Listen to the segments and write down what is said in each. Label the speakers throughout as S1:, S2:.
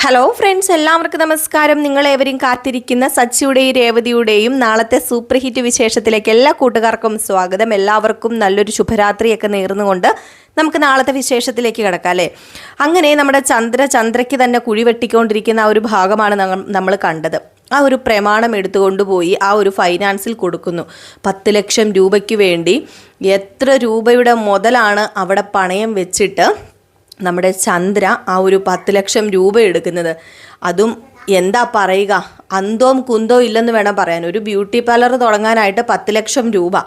S1: Hello friends, എല്ലാവർക്കും നമസ്കാരം. നിങ്ങളേവരും കാത്തിരിക്കുന്ന സച്ചിയുടെയും രേവതിയുടെയും നാളത്തെ സൂപ്പർ ഹിറ്റ് വിശേഷത്തിലേക്ക് എല്ലാ കൂട്ടുകാർക്കും സ്വാഗതം. എല്ലാവർക്കും നല്ലൊരു ശുഭരാത്രിയൊക്കെ നേർന്നുകൊണ്ട് നമുക്ക് നാളത്തെ വിശേഷത്തിലേക്ക് കിടക്കാം അല്ലേ. അങ്ങനെ നമ്മുടെ ചന്ദ്രയ്ക്ക് തന്നെ കുഴി വെട്ടിക്കൊണ്ടിരിക്കുന്ന ആ ഒരു ഭാഗമാണ് നമ്മൾ കണ്ടത്. ആ ഒരു പ്രമാണം എടുത്തുകൊണ്ടുപോയി ആ ഒരു ഫൈനാൻസിൽ കൊടുക്കുന്നു. 10 ലക്ഷം രൂപയ്ക്ക് വേണ്ടി എത്ര രൂപയുടെ മുതലാണ് അവിടെ പണയം വെച്ചിട്ട് നമ്മുടെ ചന്ദ്ര ആ ഒരു 10 ലക്ഷം രൂപ എടുക്കുന്നത്. അതും എന്താ പറയുക, അന്തവും കുന്തോ ഇല്ലെന്ന് വേണം പറയാൻ. ഒരു ബ്യൂട്ടി പാർലർ തുടങ്ങാനായിട്ട് 10 ലക്ഷം രൂപ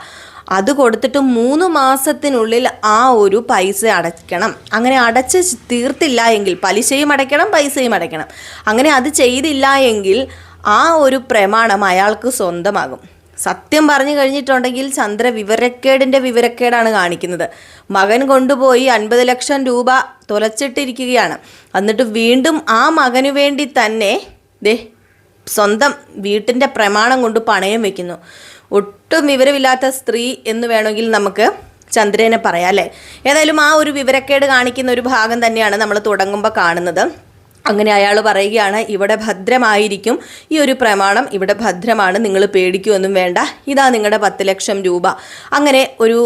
S1: അത് കൊടുത്തിട്ട് 3 മാസത്തിനുള്ളിൽ ആ ഒരു പൈസ അടയ്ക്കണം. അങ്ങനെ അടച്ച് തീർത്തില്ല എങ്കിൽ പലിശയും അടയ്ക്കണം, പൈസയും അടയ്ക്കണം. അങ്ങനെ അത് ചെയ്തില്ല എങ്കിൽ ആ ഒരു പ്രമാണം അയാൾക്ക് സ്വന്തമാകും. സത്യം പറഞ്ഞു കഴിഞ്ഞിട്ടുണ്ടെങ്കിൽ ചന്ദ്ര വിവരക്കേടാണ് കാണിക്കുന്നത്. മകൻ കൊണ്ടുപോയി 50 ലക്ഷം രൂപ തുലച്ചിട്ടിരിക്കുകയാണ്. എന്നിട്ട് വീണ്ടും ആ മകന് വേണ്ടി തന്നെ സ്വന്തം വീട്ടിൻ്റെ പ്രമാണം കൊണ്ട് പണയം വെക്കുന്നു. ഒട്ടും വിവരമില്ലാത്ത സ്ത്രീ എന്ന് വേണമെങ്കിൽ നമുക്ക് ചന്ദ്രനെ പറയാം അല്ലേ. ഏതായാലും ആ ഒരു വിവരക്കേട് കാണിക്കുന്ന ഒരു ഭാഗം തന്നെയാണ് നമ്മൾ തുടങ്ങുമ്പോൾ കാണുന്നത്. അങ്ങനെ അയാൾ പറയുകയാണ്, ഇവിടെ ഭദ്രമായിരിക്കും, ഈ ഒരു പ്രമാണം ഇവിടെ ഭദ്രമാണ്, നിങ്ങൾ പേടിക്കുമൊന്നും വേണ്ട, ഇതാ നിങ്ങളുടെ 10 ലക്ഷം രൂപ. അങ്ങനെ ഒരു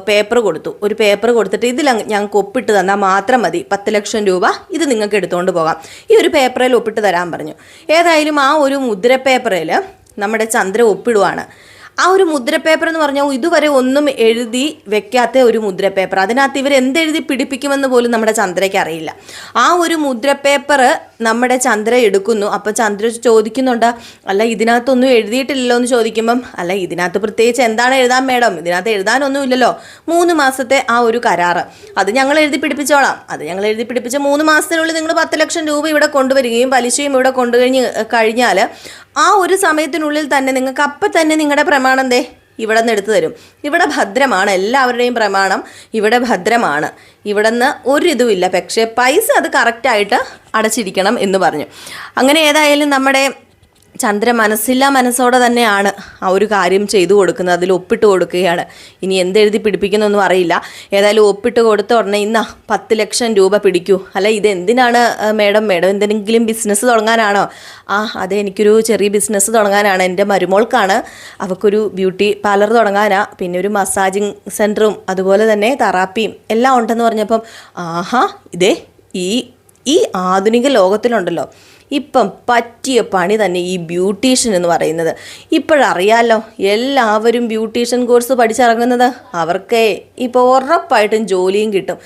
S1: പേപ്പർ കൊടുത്തു. ഒരു പേപ്പർ കൊടുത്തിട്ട് ഇതിൽ ഞങ്ങൾക്ക് ഒപ്പിട്ട് തന്നാൽ മാത്രം മതി, 10 ലക്ഷം രൂപ ഇത് നിങ്ങൾക്ക് എടുത്തുകൊണ്ട് പോകാം. ഈ ഒരു പേപ്പറിൽ ഒപ്പിട്ട് തരാൻ പറഞ്ഞു. ഏതായാലും ആ ഒരു മുദ്ര പേപ്പറിൽ നമ്മുടെ ചന്ദ്ര ഒപ്പിടുവാണ്. ആ ഒരു മുദ്രപ്പേപ്പർ എന്ന് പറഞ്ഞാൽ ഇതുവരെ ഒന്നും എഴുതി വെക്കാത്ത ഒരു മുദ്രപ്പേപ്പർ. അതിനകത്ത് ഇവർ എന്തെഴുതി പിടിപ്പിക്കുമെന്ന് പോലും നമ്മുടെ ചന്ദ്രയ്ക്ക് അറിയില്ല. ആ ഒരു മുദ്രപ്പേപ്പർ നമ്മുടെ ചന്ദ്ര എടുക്കുന്നു. അപ്പോൾ ചന്ദ്ര ചോദിക്കുന്നുണ്ട്, അല്ല ഇതിനകത്തൊന്നും എഴുതിയിട്ടില്ലല്ലോ എന്ന് ചോദിക്കുമ്പം, അല്ല ഇതിനകത്ത് പ്രത്യേകിച്ച് എന്താണ് എഴുതാൻ മേഡം, ഇതിനകത്ത് എഴുതാനൊന്നും ഇല്ലല്ലോ. 3 മാസത്തെ ആ ഒരു കരാറ് അത് ഞങ്ങൾ എഴുതി പിടിപ്പിച്ചോളാം. അത് ഞങ്ങൾ എഴുതി പിടിപ്പിച്ച 3 മാസത്തിനുള്ളിൽ നിങ്ങൾ 10 ലക്ഷം രൂപ ഇവിടെ കൊണ്ടുവരികയും പലിശയും ഇവിടെ കഴിഞ്ഞാൽ ആ ഒരു സമയത്തിനുള്ളിൽ തന്നെ നിങ്ങൾക്ക് അപ്പം തന്നെ നിങ്ങളുടെ പ്രമാണം ഇവിടെ നിന്ന് എടുത്തു തരും. ഇവിടെ ഭദ്രമാണ്, എല്ലാവരുടെയും പ്രമാണം ഇവിടെ ഭദ്രമാണ്, ഇവിടെ നിന്ന് ഒരു ഇതുമില്ല, പക്ഷേ പൈസ അത് കറക്റ്റായിട്ട് അടച്ചിരിക്കണം എന്ന് പറഞ്ഞു. അങ്ങനെ ഏതായാലും നമ്മുടെ ചന്ദ്ര മനസ്സോടെ തന്നെയാണ് ആ ഒരു കാര്യം ചെയ്തു കൊടുക്കുന്നത്. അതിൽ ഒപ്പിട്ട് കൊടുക്കുകയാണ്. ഇനി എന്തെഴുതി പിടിപ്പിക്കുന്നൊന്നും അറിയില്ല. ഏതായാലും ഒപ്പിട്ട് കൊടുത്ത ഉടനെ ഇന്നാ 10 ലക്ഷം രൂപ പിടിക്കൂ. അല്ല ഇതെന്തിനാണ് മേഡം എന്തെങ്കിലും ബിസിനസ് തുടങ്ങാനാണോ? അതെ, എനിക്കൊരു ചെറിയ ബിസിനസ് തുടങ്ങാനാണ്. എൻ്റെ മരുമോൾക്കാണ്, അവൾക്കൊരു ബ്യൂട്ടി പാർലർ തുടങ്ങാനാ, പിന്നെ ഒരു മസാജിങ് സെൻറ്ററും അതുപോലെ തന്നെ തെറാപ്പിയും എല്ലാം ഉണ്ടെന്ന് പറഞ്ഞപ്പം ഈ ആധുനിക ലോകത്തിലുണ്ടല്ലോ ഇപ്പം പറ്റിയ പണി തന്നെ ഈ ബ്യൂട്ടീഷ്യൻ എന്ന് പറയുന്നത്. ഇപ്പോഴറിയാമല്ലോ എല്ലാവരും ബ്യൂട്ടീഷ്യൻ കോഴ്സ് പഠിച്ചിറങ്ങുന്നത്. അവർക്ക് ഇപ്പോൾ ഉറപ്പായിട്ടും ജോലിയും കിട്ടും.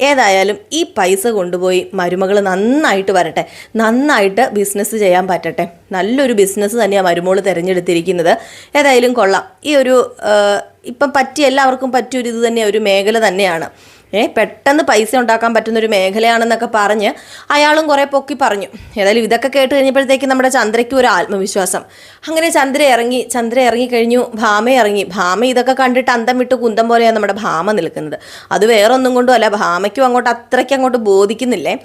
S1: ഏതായാലും ഈ പൈസ കൊണ്ടുപോയി മരുമകൾ നന്നായിട്ട് വരട്ടെ, നന്നായിട്ട് ബിസിനസ് ചെയ്യാൻ പറ്റട്ടെ. നല്ലൊരു ബിസിനസ് തന്നെയാണ് മരുമോൾ തിരഞ്ഞെടുത്തിരിക്കുന്നത്. ഏതായാലും കൊള്ളാം. ഈ ഒരു ഇപ്പം എല്ലാവർക്കും പറ്റിയൊരു ഇത് തന്നെ, ഒരു മേഖല തന്നെയാണ്. പെട്ടെന്ന് പൈസ ഉണ്ടാക്കാൻ പറ്റുന്നൊരു മേഖലയാണെന്നൊക്കെ പറഞ്ഞ് അയാളും കുറേ പൊക്കി പറഞ്ഞു. ഏതായാലും ഇതൊക്കെ കേട്ട് കഴിഞ്ഞപ്പോഴത്തേക്കും നമ്മുടെ ചന്ദ്രയ്ക്ക് ഒരു ആത്മവിശ്വാസം. അങ്ങനെ ചന്ദ്ര ഇറങ്ങി കഴിഞ്ഞു. ഭാമ ഇറങ്ങി. ഭാമ ഇതൊക്കെ കണ്ടിട്ട് അന്തം വിട്ട് കുന്തം പോലെയാണ് നമ്മുടെ ഭാമ നിൽക്കുന്നത്. അത് വേറെ ഒന്നും കൊണ്ടും അല്ല, ഭാമയ്ക്കും അത്രയ്ക്ക് ബോധിക്കുന്നില്ലേ.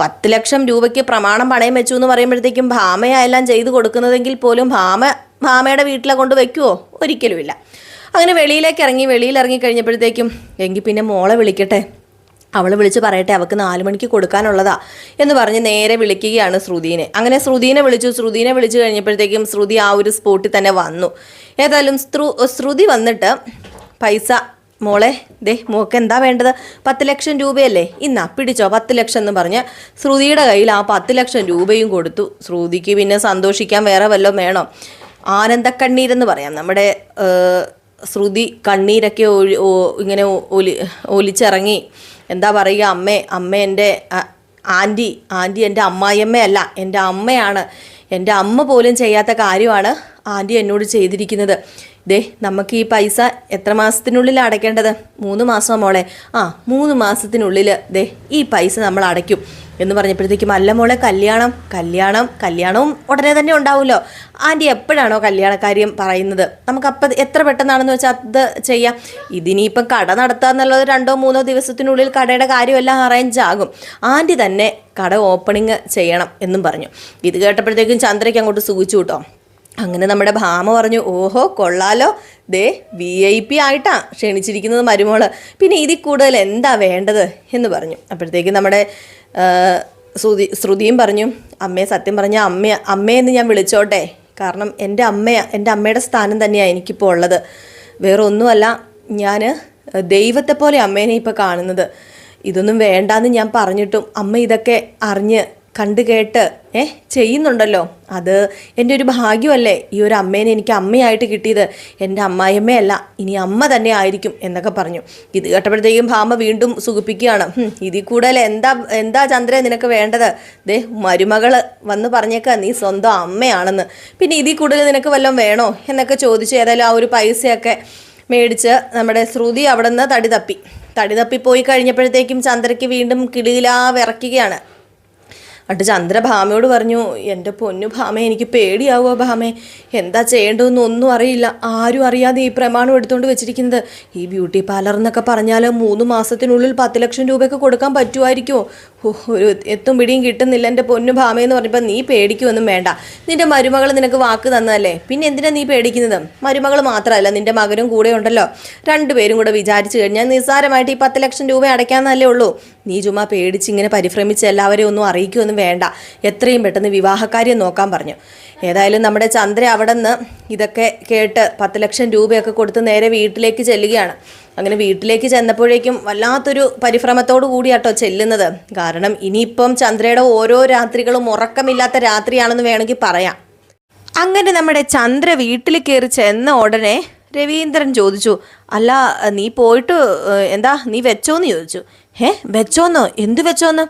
S1: 10 ലക്ഷം രൂപയ്ക്ക് പ്രമാണം പണയം വെച്ചു എന്ന് പറയുമ്പോഴത്തേക്കും ഭാമയെല്ലാം ചെയ്തു കൊടുക്കുന്നതെങ്കിൽ പോലും ഭാമയുടെ വീട്ടിലെ കൊണ്ട് വെക്കുമോ? ഒരിക്കലുമില്ല. അങ്ങനെ വെളിയിലിറങ്ങി കഴിഞ്ഞപ്പോഴത്തേക്കും എങ്കിൽ പിന്നെ മോളെ വിളിക്കട്ടെ, അവൾ വിളിച്ച് പറയട്ടെ, അവൾക്ക് 4 മണിക്ക് കൊടുക്കാനുള്ളതാ എന്ന് പറഞ്ഞ് നേരെ വിളിക്കുകയാണ് ശ്രുതിനെ. അങ്ങനെ ശ്രുതിനെ വിളിച്ചു കഴിഞ്ഞപ്പോഴത്തേക്കും ശ്രുതി ആ ഒരു സ്പോട്ടിൽ തന്നെ വന്നു. ഏതായാലും ശ്രുതി വന്നിട്ട് പൈസ, മോളെ മോൾക്ക് എന്താ വേണ്ടത്? 10 ലക്ഷം രൂപയല്ലേ, ഇന്നാ പിടിച്ചോ 10 ലക്ഷം എന്ന് പറഞ്ഞ് ശ്രുതിയുടെ കയ്യിൽ ആ 10 ലക്ഷം രൂപയും കൊടുത്തു. ശ്രുതിക്ക് പിന്നെ സന്തോഷിക്കാൻ വേറെ വല്ലതും വേണോ? ആനന്ദക്കണ്ണീരെന്ന് പറയാം. നമ്മുടെ ശ്രുതി കണ്ണീരൊക്കെ ഇങ്ങനെ ഒലിച്ചിറങ്ങി. എന്താ പറയുക, അമ്മ എൻ്റെ ആൻറ്റി എൻ്റെ അമ്മായിയമ്മയല്ല, എൻ്റെ അമ്മയാണ്. എൻ്റെ അമ്മ പോലും ചെയ്യാത്ത കാര്യമാണ് ആൻറ്റി എന്നോട് ചെയ്തിരിക്കുന്നത്. നമുക്ക് ഈ പൈസ എത്ര മാസത്തിനുള്ളിൽ അടയ്ക്കേണ്ടത്? 3 മാസം മോളെ. 3 മാസത്തിനുള്ളിൽ ഈ പൈസ നമ്മൾ അടയ്ക്കും എന്ന് പറഞ്ഞപ്പോഴത്തേക്കും, അല്ല മോളെ കല്യാണവും ഉടനെ തന്നെ ഉണ്ടാവുമല്ലോ. ആൻറ്റി എപ്പോഴാണോ കല്യാണക്കാര്യം പറയുന്നത്, നമുക്കപ്പം എത്ര പെട്ടെന്നാണെന്ന് വെച്ചാൽ അത് ചെയ്യാം. ഇതിനിയിപ്പം കട നടത്തുക എന്നുള്ളത് 2-3 ദിവസത്തിനുള്ളിൽ കടയുടെ കാര്യമെല്ലാം അറേഞ്ച് ആകും. ആൻറ്റി തന്നെ കട ഓപ്പണിങ് ചെയ്യണം എന്നും പറഞ്ഞു. ഇത് കേട്ടപ്പോഴത്തേക്കും ചന്ദ്രയ്ക്ക് അങ്ങോട്ട് സൂചിച്ചു കേട്ടോ. അങ്ങനെ നമ്മുടെ ഭാമ പറഞ്ഞു, ഓഹോ കൊള്ളാലോ, VIP ആയിട്ടാണ് ക്ഷണിച്ചിരിക്കുന്നത് മരുമോള്, പിന്നെ ഇതിൽ കൂടുതൽ എന്താ വേണ്ടത് എന്ന് പറഞ്ഞു. അപ്പോഴത്തേക്കും നമ്മുടെ ശ്രുതിയും പറഞ്ഞു, അമ്മയെ സത്യം പറഞ്ഞാൽ അമ്മയെന്ന് ഞാൻ വിളിച്ചോട്ടെ, കാരണം എൻ്റെ അമ്മയുടെ സ്ഥാനം തന്നെയാണ് എനിക്കിപ്പോൾ ഉള്ളത്. വേറെ ഒന്നുമല്ല, ഞാൻ ദൈവത്തെ പോലെ അമ്മേനെ ഇപ്പോൾ കാണുന്നത്. ഇതൊന്നും വേണ്ടാന്ന് ഞാൻ പറഞ്ഞിട്ടും അമ്മ ഇതൊക്കെ അറിഞ്ഞ് കണ്ടു കേട്ട് ചെയ്യുന്നുണ്ടല്ലോ. അത് എൻ്റെ ഒരു ഭാഗ്യമല്ലേ, ഈ ഒരു അമ്മേനെ എനിക്ക് അമ്മയായിട്ട് കിട്ടിയത്. എൻ്റെ അമ്മായിയമ്മയല്ല, ഇനി അമ്മ തന്നെ ആയിരിക്കും എന്നൊക്കെ പറഞ്ഞു. ഇത് കേട്ടപ്പോഴത്തേക്കും ഭാമ വീണ്ടും സുഖിപ്പിക്കുകയാണ്. ഇതിൽ കൂടുതൽ എന്താ ചന്ദ്ര നിനക്ക് വേണ്ടത്? ദേ മരുമകള് വന്ന് പറഞ്ഞേക്ക നീ സ്വന്തം അമ്മയാണെന്ന്. പിന്നെ ഇതിൽ കൂടുതൽ നിനക്ക് വല്ലതും വേണോ എന്നൊക്കെ ചോദിച്ചു. ഏതായാലും ആ ഒരു പൈസയൊക്കെ മേടിച്ച് നമ്മുടെ ശ്രുതി അവിടെ നിന്ന് തടി തപ്പിപ്പോയി കഴിഞ്ഞപ്പോഴത്തേക്കും ചന്ദ്രയ്ക്ക് വീണ്ടും കിളിയിലാ വിറയ്ക്കുകയാണ്. എന്നിട്ട് ചന്ദ്ര ഭാമയോട് പറഞ്ഞു, എൻ്റെ പൊന്നു ഭാമേ, എനിക്ക് പേടിയാവുക ഭാമേ, എന്താ ചെയ്യേണ്ടതെന്ന് ഒന്നും അറിയില്ല. ആരും അറിയാതെ ഈ പ്രമാണം എടുത്തുകൊണ്ട് വെച്ചിരിക്കുന്നത്. ഈ ബ്യൂട്ടി പാർലർ എന്നൊക്കെ പറഞ്ഞാൽ 3 മാസത്തിനുള്ളിൽ 10 ലക്ഷം രൂപയൊക്കെ കൊടുക്കാൻ പറ്റുമായിരിക്കുമോ? ഒരു എത്തും പിടിയും കിട്ടുന്നില്ല എൻ്റെ പൊന്നു ഭാമയെന്ന് പറഞ്ഞപ്പോൾ നീ പേടിക്കുമൊന്നും വേണ്ട. നിൻ്റെ മരുമകൾ നിനക്ക് വാക്ക് തന്നതല്ലേ, പിന്നെ എന്തിനാ നീ പേടിക്കുന്നത്? മരുമകൾ മാത്രമല്ല, നിൻ്റെ മകനും കൂടെ ഉണ്ടല്ലോ. 2 പേരും കൂടെ വിചാരിച്ചു കഴിഞ്ഞാൽ നിസ്സാരമായിട്ട് ഈ 10 ലക്ഷം രൂപ അടയ്ക്കാമെന്നല്ലേ ഉള്ളൂ. നീ ചുമ്മാ പേടിച്ച് ഇങ്ങനെ പരിഭ്രമിച്ച് എല്ലാവരെയും ഒന്നും അറിയിക്കുമൊന്നും വേണ്ട. എത്രയും പെട്ടെന്ന് വിവാഹക്കാര്യം നോക്കാൻ പറഞ്ഞു. ഏതായാലും നമ്മുടെ ചന്ദ്ര അവിടെ നിന്ന് ഇതൊക്കെ കേട്ട് 10 ലക്ഷം രൂപയൊക്കെ കൊടുത്ത് നേരെ വീട്ടിലേക്ക് ചെല്ലുകയാണ്. അങ്ങനെ വീട്ടിലേക്ക് ചെന്നപ്പോഴേക്കും വല്ലാത്തൊരു പരിഭ്രമത്തോടു കൂടിയാട്ടോ ചെല്ലുന്നത്. കാരണം ഇനിയിപ്പം ചന്ദ്രയുടെ ഓരോ രാത്രികളും ഉറക്കമില്ലാത്ത രാത്രിയാണെന്ന് വേണമെങ്കിൽ പറയാം. അങ്ങനെ നമ്മുടെ ചന്ദ്ര വീട്ടിൽ കയറി ചെന്ന ഉടനെ രവീന്ദ്രൻ ചോദിച്ചു, അല്ല നീ പോയിട്ട് എന്താ നീ വെച്ചോന്ന് ചോദിച്ചു. വെച്ചോന്നോ? എന്ത് വെച്ചോന്ന്?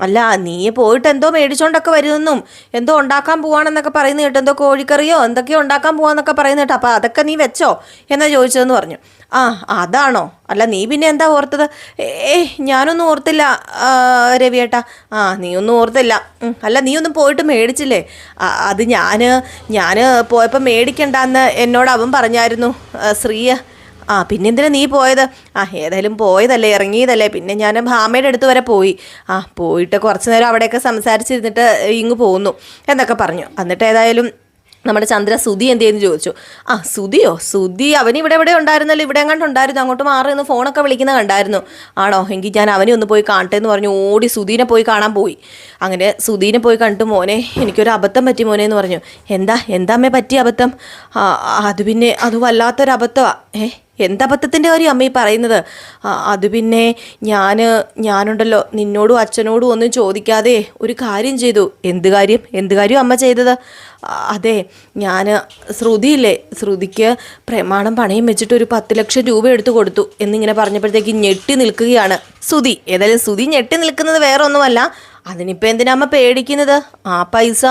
S1: അല്ല നീ പോയിട്ട് എന്തോ മേടിച്ചോണ്ടൊക്കെ വരുമെന്നും എന്തോ ഉണ്ടാക്കാൻ പോവാണെന്നൊക്കെ പറയുന്ന കേട്ടോ, എന്തോ കോഴിക്കറിയോ എന്തൊക്കെയോ ഉണ്ടാക്കാൻ പോവാന്നൊക്കെ പറയുന്ന കേട്ടോ, അപ്പോൾ അതൊക്കെ നീ വെച്ചോ എന്നാ ചോദിച്ചതെന്ന് പറഞ്ഞു. ആ അതാണോ? അല്ല നീ പിന്നെ എന്താ ഓർത്തത്? ഞാനൊന്നും ഓർത്തില്ല രവിയേട്ടാ. നീ ഒന്നും ഓർത്തില്ല. അല്ല നീ ഒന്നും പോയിട്ട് മേടിച്ചില്ലേ? അത് ഞാൻ പോയപ്പോൾ മേടിക്കണ്ടെന്ന് എന്നോട് അവൻ പറഞ്ഞായിരുന്നു ശ്രീയ. പിന്നെന്തിനാ നീ പോയത്? ഏതായാലും പോയതല്ലേ, ഇറങ്ങിയതല്ലേ. പിന്നെ ഞാൻ ഭാമയുടെ അടുത്ത് വരെ പോയി. പോയിട്ട് കുറച്ച് നേരം അവിടെയൊക്കെ സംസാരിച്ചിരുന്നിട്ട് ഇങ്ങ് പോന്നു എന്നൊക്കെ പറഞ്ഞു. എന്നിട്ട് ഏതായാലും നമ്മുടെ ചന്ദ്ര സുധി എന്ത് ചെയ്യുന്നു ചോദിച്ചു. സുധി അവനിവിടെ ഇവിടെ ഉണ്ടായിരുന്നല്ലോ, ഇവിടെ എങ്ങാണ്ട് ഉണ്ടായിരുന്നു, അങ്ങോട്ട് മാറി നിന്ന് ഫോണൊക്കെ വിളിക്കുന്ന കണ്ടായിരുന്നു. ആണോ? എങ്കിൽ ഞാൻ അവനെ ഒന്ന് പോയി കാണട്ടെ എന്ന് പറഞ്ഞു ഓടി സുധീനെ പോയി കാണാൻ പോയി. അങ്ങനെ സുധീനെ പോയി കണ്ടു. മോനെ എനിക്കൊരു അബദ്ധം പറ്റി മോനെ എന്ന് പറഞ്ഞു. എന്താ അമ്മേ പറ്റിയ അബദ്ധം? അത് പിന്നെ അത് വല്ലാത്തൊരു അബദ്ധമാണ്. എന്തബദ്ധത്തിൻ്റെ കാര്യം അമ്മ ഈ പറയുന്നത്? അത് പിന്നെ ഞാനുണ്ടല്ലോ നിന്നോടും അച്ഛനോടും ഒന്നും ചോദിക്കാതെ ഒരു കാര്യം ചെയ്തു. എന്ത് കാര്യം അമ്മ ചെയ്തത്? അതെ, ഞാൻ ശ്രുതിക്ക് പ്രമാണം പണയം വെച്ചിട്ട് ഒരു 10 ലക്ഷം രൂപ എടുത്തു കൊടുത്തു എന്നിങ്ങനെ പറഞ്ഞപ്പോഴത്തേക്ക് ഞെട്ടി നിൽക്കുകയാണ് സുധി. ഏതായാലും സുധി ഞെട്ടി നിൽക്കുന്നത് വേറെ ഒന്നുമല്ല, അതിനിപ്പോൾ എന്തിനാ അമ്മ പേടിക്കുന്നത്? ആ പൈസ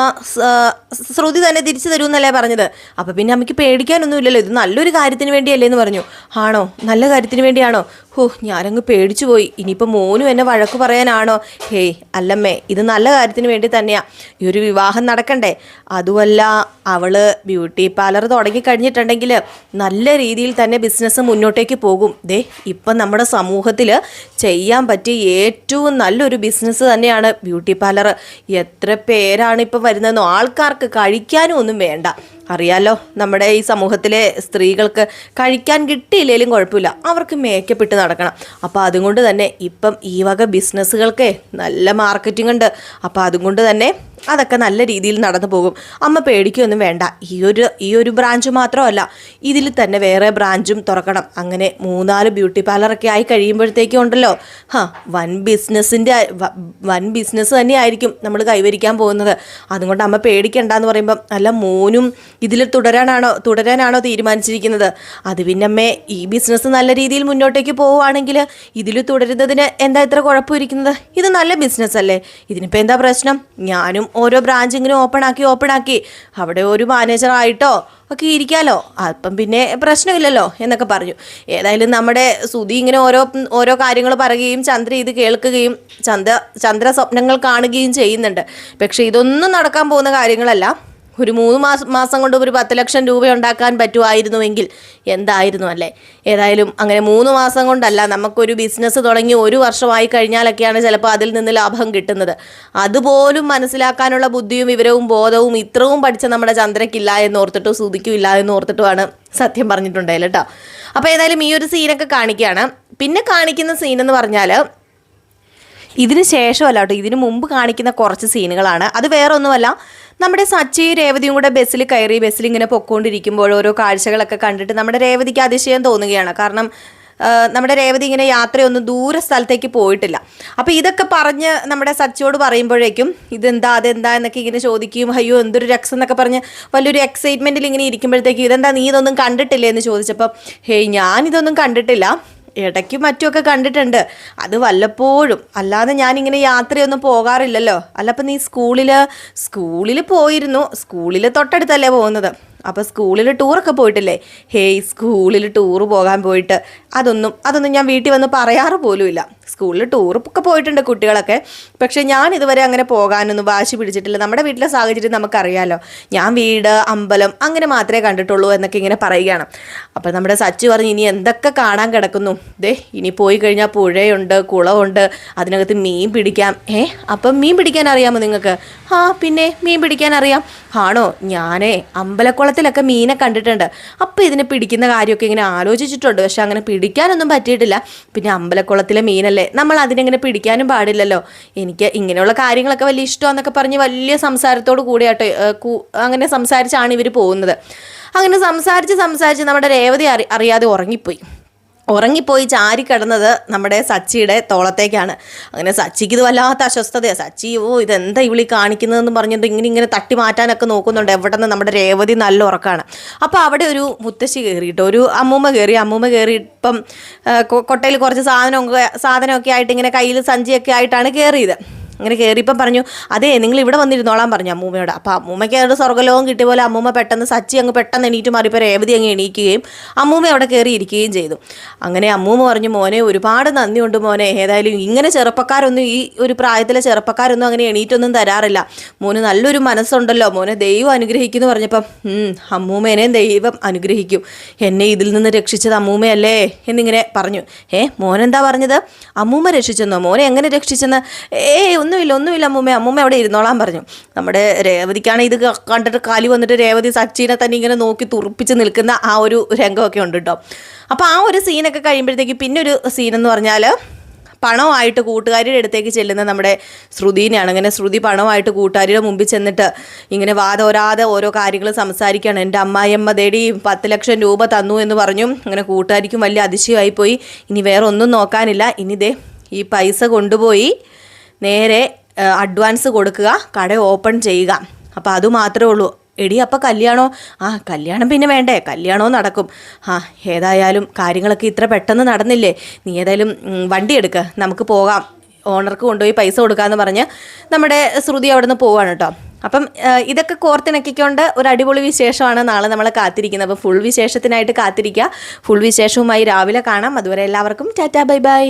S1: ശ്രുതി തന്നെ തിരിച്ചു തരുമെന്നല്ലേ പറഞ്ഞത്. അപ്പം പിന്നെ അമ്മയ്ക്ക് പേടിക്കാനൊന്നുമില്ലല്ലോ, ഇത് നല്ലൊരു കാര്യത്തിന് വേണ്ടിയല്ലേ എന്ന് പറഞ്ഞു. ആണോ? നല്ല കാര്യത്തിന് വേണ്ടിയാണോ? ഞാനങ്ങ് പേടിച്ചു പോയി. ഇനിയിപ്പോൾ മോനും എന്നെ വഴക്ക് പറയാനാണോ? അല്ലമ്മേ, ഇത് നല്ല കാര്യത്തിന് വേണ്ടി തന്നെയാണ്. ഈ ഒരു വിവാഹം നടക്കണ്ടേ? അതുമല്ല, അവള് ബ്യൂട്ടി പാർലർ തുടങ്ങി കഴിഞ്ഞിട്ടുണ്ടെങ്കിൽ നല്ല രീതിയിൽ തന്നെ ബിസിനസ് മുന്നോട്ടേക്ക് പോകും. ഇപ്പം നമ്മുടെ സമൂഹത്തിൽ ചെയ്യാൻ പറ്റിയ ഏറ്റവും നല്ലൊരു ബിസിനസ് തന്നെയാണ് ബ്യൂട്ടി പാർലർ. എത്ര പേരാണ് ഇപ്പം വരുന്നതെന്നോ? ആൾക്കാർക്ക് കഴിക്കാനും ഒന്നും വേണ്ട. അറിയാലോ, നമ്മുടെ ഈ സമൂഹത്തിലെ സ്ത്രീകൾക്ക് കഴിക്കാൻ കിട്ടിയില്ലെങ്കിലും കുഴപ്പമില്ല, അവർക്ക് മേക്കപ്പ് ഇട്ട് നടക്കണം. അപ്പോൾ അതുകൊണ്ട് തന്നെ ഇപ്പം ഈ വക ബിസിനസ്സുകൾക്ക് നല്ല മാർക്കറ്റിംഗ് ഉണ്ട്. അപ്പോൾ അതുകൊണ്ട് തന്നെ അതൊക്കെ നല്ല രീതിയിൽ നടന്നു പോകും. അമ്മ പേടിക്കൊന്നും വേണ്ട. ഈ ഒരു ബ്രാഞ്ച് മാത്രമല്ല, ഇതിൽ തന്നെ വേറെ ബ്രാഞ്ചും തുറക്കണം. അങ്ങനെ 3-4 ബ്യൂട്ടി പാർലറൊക്കെ ആയി കഴിയുമ്പോഴത്തേക്കും ഉണ്ടല്ലോ, വൻ ബിസിനസ് തന്നെയായിരിക്കും നമ്മൾ കൈവരിക്കാൻ പോകുന്നത്. അതുകൊണ്ട് അമ്മ പേടിക്കണ്ടെന്ന് പറയുമ്പം, അല്ല മോനും ഇതിൽ തുടരാനാണോ തീരുമാനിച്ചിരിക്കുന്നത്? അത് പിന്നെ അമ്മേ, ഈ ബിസിനസ് നല്ല രീതിയിൽ മുന്നോട്ടേക്ക് പോവുകയാണെങ്കിൽ ഇതിൽ തുടരുന്നതിന് എന്താ ഇത്ര കുഴപ്പമിരിക്കുന്നത്? ഇത് നല്ല ബിസിനസ് അല്ലേ? ഇതിനിപ്പോൾ എന്താ പ്രശ്നം? ഞാനും ഓരോ ബ്രാഞ്ച് ഇങ്ങനെ ഓപ്പണാക്കി അവിടെ ഒരു മാനേജറായിട്ടോ ഒക്കെ ഇരിക്കാമല്ലോ, അപ്പം പിന്നെ പ്രശ്നമില്ലല്ലോ എന്നൊക്കെ പറഞ്ഞു. ഏതായാലും നമ്മുടെ സുധി ഇങ്ങനെ ഓരോ കാര്യങ്ങൾ പറയുകയും ചന്ദ്ര ഇത് കേൾക്കുകയും ചന്ദ്ര സ്വപ്നങ്ങൾ കാണുകയും ചെയ്യുന്നുണ്ട്. പക്ഷെ ഇതൊന്നും നടക്കാൻ പോകുന്ന കാര്യങ്ങളല്ല. ഒരു 3 മാസം കൊണ്ട് ഒരു 10 ലക്ഷം രൂപ ഉണ്ടാക്കാൻ പറ്റുമായിരുന്നുവെങ്കിൽ എന്തായിരുന്നു അല്ലേ? ഏതായാലും അങ്ങനെ 3 മാസം കൊണ്ടല്ല, നമുക്കൊരു ബിസിനസ് തുടങ്ങി 1 വർഷമായി കഴിഞ്ഞാലൊക്കെയാണ് ചിലപ്പോൾ അതിൽ നിന്ന് ലാഭം കിട്ടുന്നത്. അതുപോലും മനസ്സിലാക്കാനുള്ള ബുദ്ധിയും വിവരവും ബോധവും ഇത്രയും പഠിച്ച നമ്മുടെ ചന്ദ്രയ്ക്കില്ല എന്നോർത്തിട്ടും സുധിക്കും ഇല്ല എന്നോർത്തിട്ടുമാണ് സത്യം പറഞ്ഞിട്ടുണ്ടായില്ല കേട്ടോ. അപ്പോൾ ഏതായാലും ഈ ഒരു സീനൊക്കെ കാണിക്കുകയാണ്. പിന്നെ കാണിക്കുന്ന സീനെന്ന് പറഞ്ഞാൽ ഇതിന് ശേഷമല്ല കേട്ടോ, ഇതിനു മുമ്പ് കാണിക്കുന്ന കുറച്ച് സീനുകളാണ്. അത് വേറെ ഒന്നുമല്ല, നമ്മുടെ സച്ചി രേവതിയും കൂടെ ബസ്സിൽ കയറി ബസ്സിൽ ഇങ്ങനെ പൊക്കോണ്ടിരിക്കുമ്പോൾ ഓരോ കാഴ്ചകളൊക്കെ കണ്ടിട്ട് നമ്മുടെ രേവതിക്ക് അതിശയം തോന്നുകയാണ്. കാരണം നമ്മുടെ രേവതി ഇങ്ങനെ യാത്രയൊന്നും ദൂര സ്ഥലത്തേക്ക് പോയിട്ടില്ല. അപ്പോൾ ഇതൊക്കെ പറഞ്ഞ് നമ്മുടെ സച്ചിയോട് പറയുമ്പോഴേക്കും ഇതെന്താ അതെന്താ എന്നൊക്കെ ഇങ്ങനെ ചോദിക്കും. അയ്യോ എന്തൊരു രസം എന്നൊക്കെ പറഞ്ഞ് വലിയൊരു എക്സൈറ്റ്മെൻറ്റിൽ ഇങ്ങനെ ഇരിക്കുമ്പോഴത്തേക്കും ഇതെന്താ നീ ഇതൊന്നും കണ്ടിട്ടില്ലേ എന്ന് ചോദിച്ചപ്പോൾ ഹേയ് ഞാനിതൊന്നും കണ്ടിട്ടില്ല, ഇടയ്ക്കും മറ്റുമൊക്കെ കണ്ടിട്ടുണ്ട്, അത് വല്ലപ്പോഴും, അല്ലാതെ ഞാനിങ്ങനെ യാത്രയൊന്നും പോകാറില്ലല്ലോ. അല്ല അപ്പം നീ സ്കൂളിൽ പോയിരുന്നു, സ്കൂളിൽ തൊട്ടടുത്തല്ലേ പോകുന്നത്, അപ്പോൾ സ്കൂളിൽ ടൂറൊക്കെ പോയിട്ടില്ലേ? ഹേയ് സ്കൂളിൽ ടൂറ് പോകാൻ പോയിട്ട് അതൊന്നും ഞാൻ വീട്ടിൽ വന്ന് പറയാറ് പോലുമില്ല. സ്കൂളിൽ ടൂറൊക്കെ പോയിട്ടുണ്ട് കുട്ടികളൊക്കെ, പക്ഷേ ഞാൻ ഇതുവരെ അങ്ങനെ പോകാനൊന്നും വാശി പിടിച്ചിട്ടില്ല. നമ്മുടെ വീട്ടിലെ സാഹചര്യം നമുക്കറിയാമല്ലോ, ഞാൻ വീട് അമ്പലം അങ്ങനെ മാത്രമേ കണ്ടിട്ടുള്ളൂ എന്നൊക്കെ ഇങ്ങനെ പറയുകയാണ്. അപ്പോൾ നമ്മുടെ സച്ചി പറഞ്ഞു ഇനി എന്തൊക്കെ കാണാൻ കിടക്കുന്നു, ദേ ഇനി പോയി കഴിഞ്ഞാൽ പുഴയുണ്ട്, കുളമുണ്ട്, അതിനകത്ത് മീൻ പിടിക്കാം. അപ്പം മീൻ പിടിക്കാൻ അറിയാമോ നിങ്ങൾക്ക്? ആ പിന്നെ മീൻ പിടിക്കാൻ അറിയാം. ആണോ? ഞാനേ അമ്പലക്കുളത്തിലൊക്കെ മീനെ കണ്ടിട്ടുണ്ട്. അപ്പോൾ ഇതിനെ പിടിക്കുന്ന കാര്യമൊക്കെ ഇങ്ങനെ ആലോചിച്ചിട്ടുണ്ട്, പക്ഷെ അങ്ങനെ പിടിക്കാനൊന്നും പറ്റിയിട്ടില്ല. പിന്നെ അമ്പലക്കുളത്തിലെ മീനല്ലേ, നമ്മൾ അതിനെങ്ങനെ പിടിക്കാനും പാടില്ലല്ലോ. എനിക്ക് ഇങ്ങനെയുള്ള കാര്യങ്ങളൊക്കെ വലിയ ഇഷ്ടമാണെന്നൊക്കെ പറഞ്ഞ് വലിയ സംസാരത്തോട് കൂടിയാട്ടോ അങ്ങനെ സംസാരിച്ചാണ് ഇവർ പോകുന്നത്. അങ്ങനെ സംസാരിച്ച് നമ്മുടെ രേവതി അറിയാതെ ഉറങ്ങിപ്പോയി ചാരിക്കിടന്നത് നമ്മുടെ സച്ചിയുടെ തോളത്തേക്കാണ്. അങ്ങനെ സച്ചിക്ക് ഇത് വല്ലാത്ത അസ്വസ്ഥതയാണ്. സച്ചി ഇതെന്താ ഇവിളി കാണിക്കുന്നതെന്ന് പറഞ്ഞിട്ട് ഇങ്ങനെ തട്ടി മാറ്റാനൊക്കെ നോക്കുന്നുണ്ട്. എവിടെ നിന്ന് നമ്മുടെ രേവതി നല്ല ഉറക്കമാണ്. അപ്പോൾ അവിടെ ഒരു മുത്തശ്ശി കയറിയിട്ട് ഒരു അമ്മൂമ്മ കയറി ഇപ്പം കൊട്ടയിൽ കുറച്ച് സാധനമൊക്കെ ആയിട്ട് ഇങ്ങനെ കയ്യിൽ സഞ്ചിയൊക്കെ ആയിട്ടാണ് കയറിയത്. അങ്ങനെ കയറിയപ്പം പറഞ്ഞു അതെ നിങ്ങൾ ഇവിടെ വന്നിരുന്നോളാൻ പറഞ്ഞു അമ്മൂമ്മയോട്. അപ്പോൾ അമ്മൂമ്മയ്ക്ക് അവിടെ സ്വർഗ്ഗലോകം കിട്ടിയ പോലെ അമ്മൂമ്മ പെട്ടെന്ന് സച്ചി അങ്ങ് പെട്ടെന്ന് എണീറ്റ് മാറിയപ്പോൾ രേവതി അങ്ങ് എണീക്കുകയും അമ്മൂമ്മ അവിടെ കയറി ഇരിക്കുകയും ചെയ്തു. അങ്ങനെ അമ്മൂമ്മ പറഞ്ഞു മോനെ ഒരുപാട് നന്ദിയുണ്ട് മോനെ, ഏതായാലും ഇങ്ങനെ ചെറുപ്പക്കാരൊന്നും ഈ ഒരു പ്രായത്തിലെ ചെറുപ്പക്കാരൊന്നും അങ്ങനെ എണീറ്റൊന്നും തരാറില്ല, മോന് നല്ലൊരു മനസ്സുണ്ടല്ലോ, മോനെ ദൈവം അനുഗ്രഹിക്കുമെന്ന് പറഞ്ഞപ്പം അമ്മൂമ്മേനെയും ദൈവം അനുഗ്രഹിക്കും, എന്നെ ഇതിൽ നിന്ന് രക്ഷിച്ചത് അമ്മൂമ്മയല്ലേ എന്നിങ്ങനെ പറഞ്ഞു. മോനെന്താ പറഞ്ഞത്? അമ്മൂമ്മ രക്ഷിച്ചെന്നോ? മോനെ എങ്ങനെ രക്ഷിച്ചെന്ന്? ഒന്നുമില്ല അമ്മൂമ്മ അവിടെ ഇരുന്നോളാൻ പറഞ്ഞു. നമ്മുടെ രേവതിക്കാണ് ഇത് കണ്ടിട്ട് കാലി വന്നിട്ട് രേവതി സച്ചിനെ തന്നെ ഇങ്ങനെ നോക്കി തുറപ്പിച്ച് നിൽക്കുന്ന ആ ഒരു രംഗമൊക്കെ ഉണ്ട് കേട്ടോ. അപ്പോൾ ആ ഒരു സീനൊക്കെ കഴിയുമ്പോഴത്തേക്ക് പിന്നെ ഒരു സീനെന്ന് പറഞ്ഞാൽ പണമായിട്ട് കൂട്ടുകാരിയുടെ അടുത്തേക്ക് ചെല്ലുന്ന നമ്മുടെ ശ്രുതിനെയാണ്. അങ്ങനെ ശ്രുതി പണമായിട്ട് കൂട്ടുകാരിയുടെ മുമ്പിൽ ചെന്നിട്ട് ഇങ്ങനെ വാദോരാതെ ഓരോ കാര്യങ്ങൾ സംസാരിക്കുകയാണ്. എൻ്റെ അമ്മായിയമ്മ ദേടി 10 ലക്ഷം രൂപ തന്നു എന്ന് പറഞ്ഞു. അങ്ങനെ കൂട്ടുകാരിക്കും വലിയ അതിശയമായിപ്പോയി. ഇനി വേറെ ഒന്നും നോക്കാനില്ല, ഇനി ദേ ഈ പൈസ കൊണ്ടുപോയി നേരെ അഡ്വാൻസ് കൊടുക്കുക, കട ഓപ്പൺ ചെയ്യുക, അപ്പോൾ അതുമാത്രമേ ഉള്ളൂ. എടി അപ്പോൾ കല്യാണോ? കല്യാണം പിന്നെ വേണ്ടേ, കല്യാണവും നടക്കും. ഏതായാലും കാര്യങ്ങളൊക്കെ ഇത്ര പെട്ടെന്ന് നടന്നില്ലേ, നീ ഏതായാലും വണ്ടി എടുക്കുക, നമുക്ക് പോകാം, ഓണർക്ക് കൊണ്ടുപോയി പൈസ കൊടുക്കാമെന്ന് പറഞ്ഞ് നമ്മുടെ ശ്രുതി അവിടെ നിന്ന് പോവാണ് കേട്ടോ. അപ്പം ഇതൊക്കെ കോർത്തിണക്കിക്കൊണ്ട് ഒരു അടിപൊളി വിശേഷമാണ് നാളെ നമ്മളെ കാത്തിരിക്കുന്നത്. അപ്പോൾ ഫുൾ വിശേഷത്തിനായിട്ട് കാത്തിരിക്കുക. ഫുൾ വിശേഷവുമായി രാവിലെ കാണാം. അതുവരെ എല്ലാവർക്കും ടാറ്റാ ബൈ ബൈ.